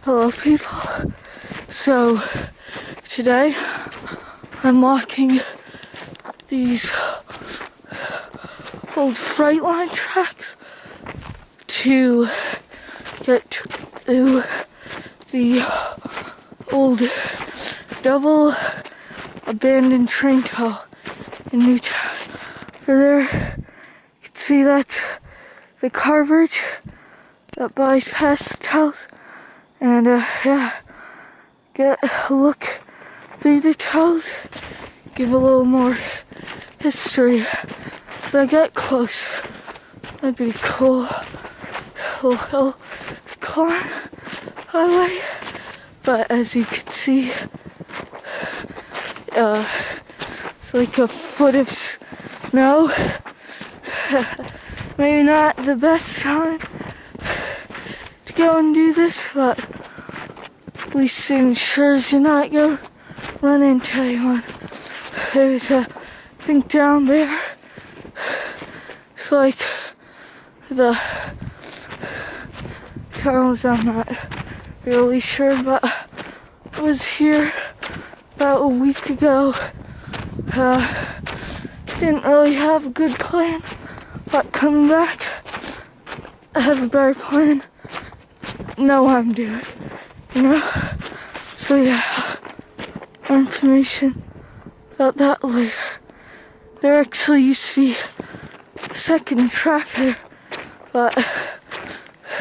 Hello people. So today I'm walking these old Freight tracks to get to the old double abandoned train tunnel in Newtown. For there, you can see that's the car bridge that bypassed the tunnels. And yeah, get a look through the tunnels, give a little more history as I get closer. That'd be cool. Little hill to climb highway. But as you can see, it's like a foot of snow. Maybe not the best time to go and do this, but at least it ensures you're not gonna run into anyone. There's a thing down there. It's like the tunnels, I'm not really sure, but I was here about a week ago. Didn't really have a good plan, but coming back, I have a better plan. Know what I'm doing, you know? So yeah, more information about that later. There actually used to be a second track there, but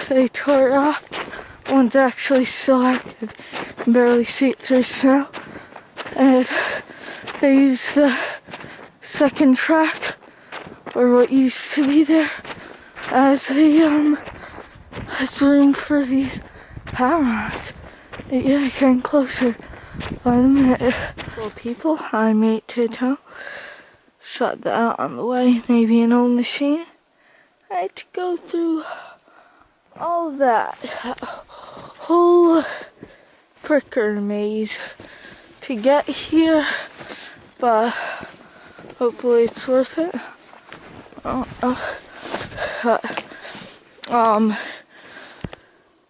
they tore it off. One's actually still active. You can barely see it through snow. And they used the second track, or what used to be there, as the room for these power lines. Yeah, getting closer by the minute. Well, people, I'm 8 to saw that on the way, maybe an old machine. I had to go through all of that whole pricker maze to get here, but hopefully it's worth it.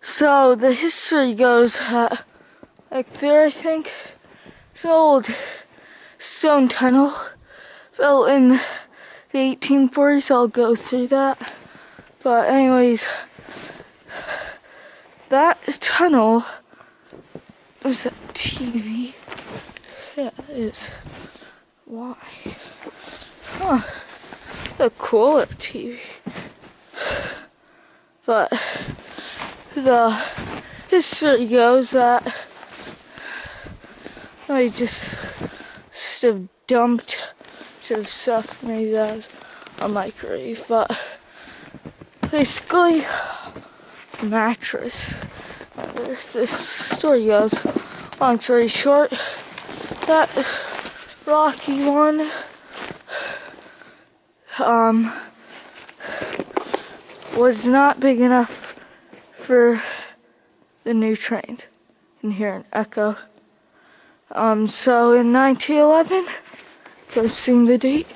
So the history goes that like there, I think, it's an old stone tunnel built in the 1840s. I'll go through that. But anyways, that tunnel was a TV. Yeah, it is. Why? Huh. A cooler TV. But the history goes that I just have dumped some stuff. Maybe that was a microwave, but basically a mattress. This story goes, long story short, that rocky one was not big enough for the new trains in here in Echo. So in 1911, go seeing the date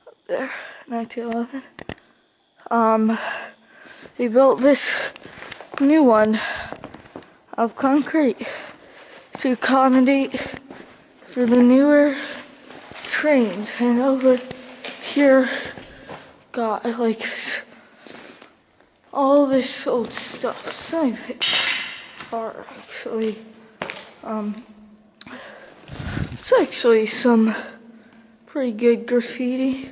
up there, 1911. They built this new one of concrete to accommodate for the newer trains, and over here got like this, all this old stuff. Some of it are actually it's actually some pretty good graffiti.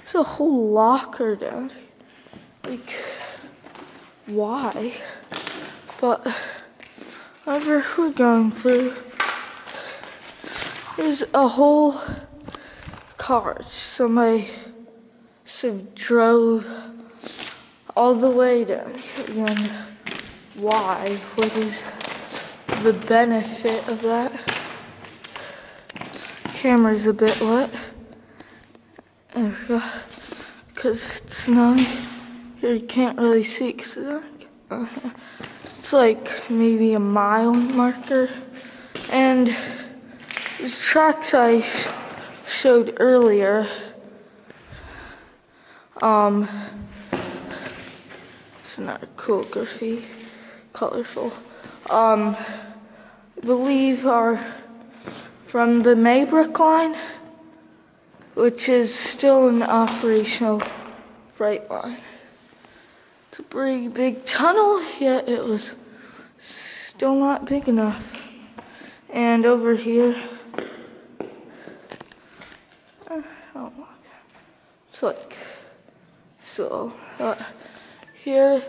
There's a whole locker down here. Like, why? But whatever we're going through, there's a whole car. Somebody drove all the way down here. And why? What is the benefit of that? Camera's a bit wet. There we go. Because it's snowing. Here you can't really see because it's like maybe a mile marker. And these tracks I showed earlier, it's not cool graffiti. colorful. I believe are from the Maybrook line, which is still an operational freight line. It's a pretty big tunnel, yet it was still not big enough. And over here, it's like, so here,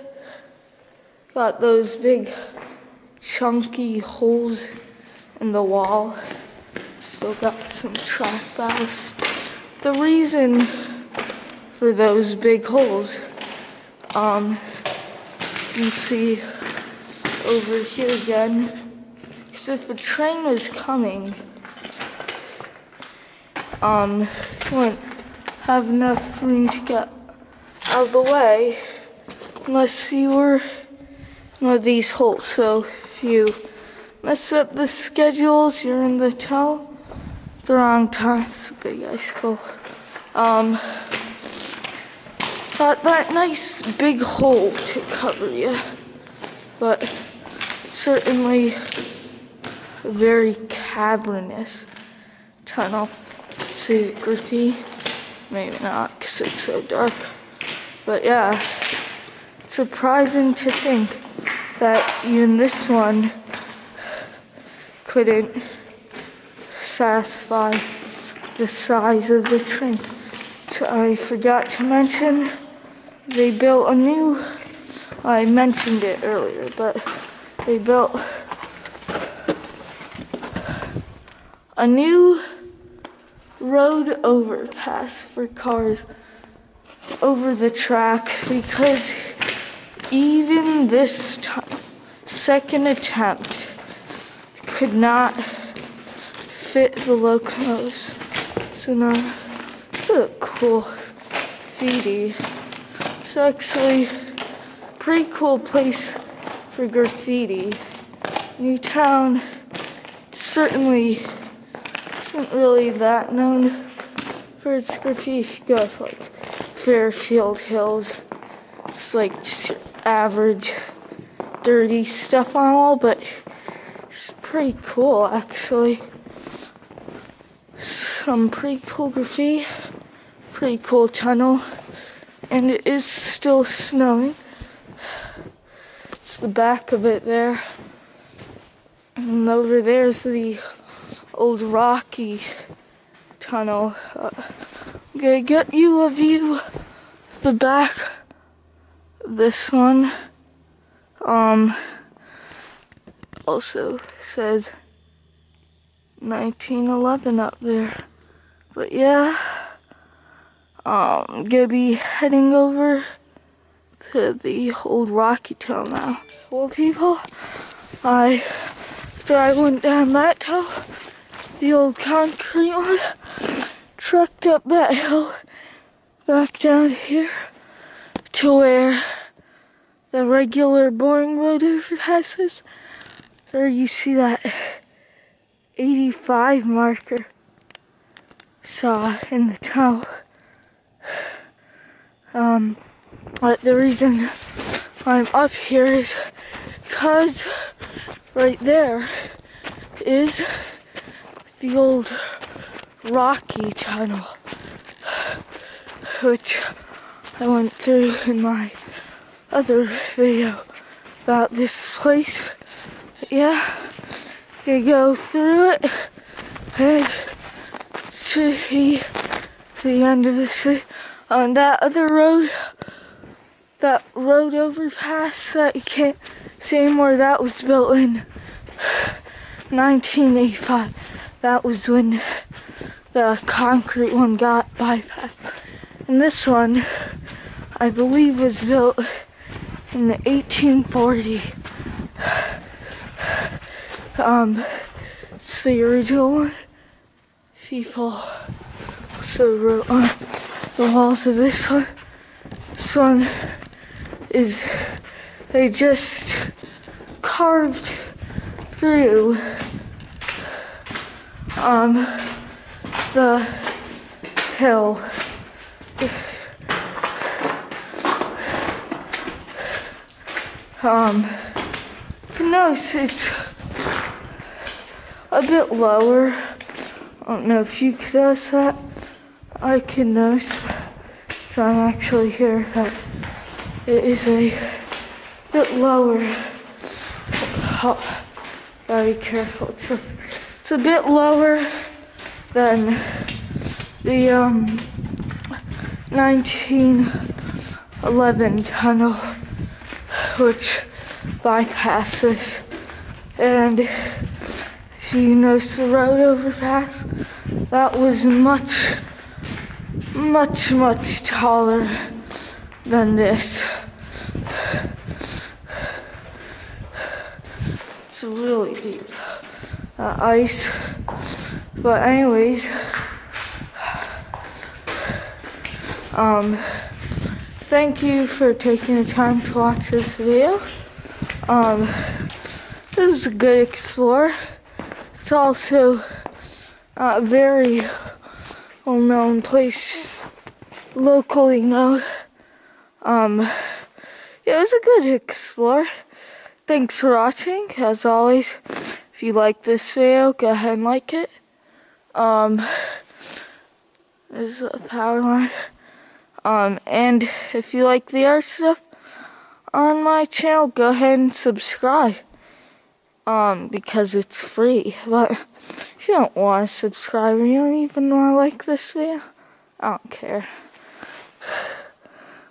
got those big chunky holes in the wall. Still got some track ballast. The reason for those big holes, you can see over here again, because if a train was coming, you wouldn't have enough room to get out of the way unless you were in one of these holes. So if you mess up the schedules, you're in the tunnel at the wrong time. It's a big icicle. Got that nice big hole to cover you, but certainly a very cavernous tunnel. To graffiti, maybe not because it's so dark, but yeah, it's surprising to think that even this one couldn't satisfy the size of the train. So I forgot to mention, they built a new, I mentioned it earlier, but they built a new road overpass for cars over the track, because even this time, second attempt, could not fit the locomotives. So now, it's a cool graffiti. It's actually a pretty cool place for graffiti. Newtown certainly isn't really that known for its graffiti. If you go to like Fairfield Hills, it's like just your average dirty stuff on the wall, but it's pretty cool actually. Some pretty cool graffiti, pretty cool tunnel, and it is still snowing. It's the back of it there, and over there's the old Rocky tunnel. I'm gonna get you a view of the back of this one. Also says 1911 up there. But yeah, I'm gonna be heading over to the old Rocky tunnel now. Well, people, after I went down that tunnel, the old concrete one, trucked up that hill, back down here to where the regular boring road overpasses. There you see that 85 marker saw in the tunnel. But the reason I'm up here is because right there is the old Rocky tunnel, which I went through in my other video about this place. But yeah, you go through it and to the end of the city. On that other road, that road overpass that you can't see anymore, that was built in 1985. That was when the concrete one got bypassed. And this one, I believe, was built in the 1840. It's the original one. People also wrote on the walls of this one. This one is, they just carved through the hill. notice it's a bit lower. I don't know if you can notice that. I can notice. So I'm actually here that it is a bit lower. Oh, gotta be careful. It's a bit lower than the 1911 tunnel, which bypasses. And if you notice the road overpass, that was much taller than this. It's really deep ice. But anyways, thank you for taking the time to watch this video. This is a good explore. It's also a very well-known place, locally known. Yeah, it was a good explore. Thanks for watching. As always, if you like this video, go ahead and like it. There's a power line. And if you like the art stuff on my channel, go ahead and subscribe. Because it's free. But if you don't want to subscribe or you don't even want to like this video, I don't care.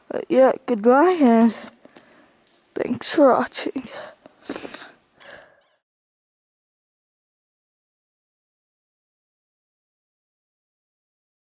But yeah, goodbye and thanks for watching.